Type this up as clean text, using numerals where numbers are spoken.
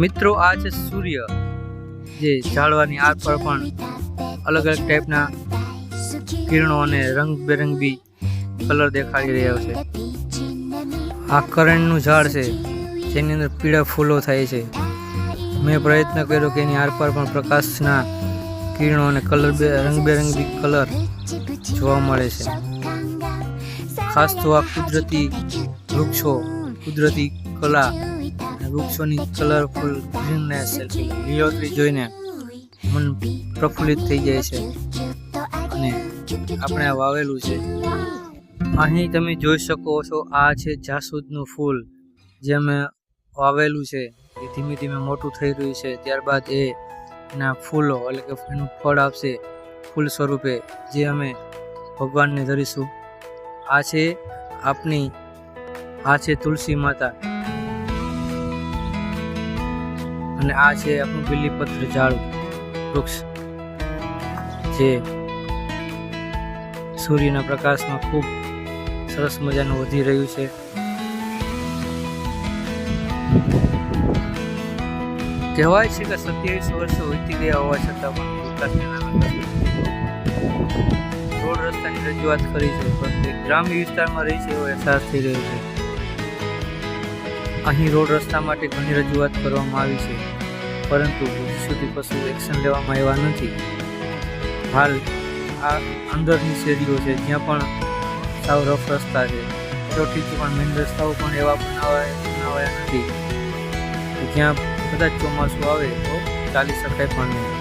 મિત્રો, આ છે સૂર્ય, જે ઝાડવાની આરપાર પણ અલગ અલગ ટાઈપના કિરણો અને રંગબેરંગી કલર દેખાડી રહ્યો છે. આ કરણનું ઝાડ છે, જેની અંદર પીળા ફૂલો થાય છે. મેં પ્રયત્ન કર્યો કે એની આરપાર પણ પ્રકાશના કિરણો અને રંગબેરંગી કલર જોવા મળે છે. ખાસ તો આ કુદરતી વૃક્ષો, કુદરતી કલા, વૃક્ષોની કલરફુલ ગ્રીનનેસ, લીલોતરી જોઈને મન પ્રફુલ્લિત થઈ જાય છે. અને આપણે આ વાવેલું છે. અહીં તમે જોઈ શકો છો, આ છે જાસૂદનું ફૂલ, જે અમે વાવેલું છે. એ ધીમે ધીમે મોટું થઈ રહ્યું છે. ત્યારબાદ એના ફૂલો એટલે કે એનું ફળ આપશે ફૂલ સ્વરૂપે, જે અમે ભગવાનને ધરીશું. આ છે તુલસી માતા, અને આ છે આપણું બીલીપત્ર ઝાડ વૃક્ષ, જે સૂર્યના પ્રકાશમાં ખૂબ સરસ મજાનું વધી રહ્યું છે. કહેવાય છે કે 27 વર્ષો વીતી ગયા હોવા છતાં પણ વિકાસના નામે રોડ રસ્તાની રજૂઆત કરી છે, પરંતુ ગ્રામ્ય વિસ્તારમાં રહી છે એવો અહેસાસ થઈ રહ્યો છે. અહીં રોડ રસ્તા માટે ઘણી રજૂઆત કરવામાં આવી છે, પરંતુ હજુ સુધી કશું એક્શન લેવામાં આવ્યા નથી. હાલ આ અંદરની શેરીઓ છે, જ્યાં પણ સાવ રફ રસ્તા છે. ઠીક પણ મેઇન રસ્તાઓ પણ એવા બનાવાયા નથી, જ્યાં કદાચ ચોમાસું આવે તો ચાલી શકાય પણ નહીં.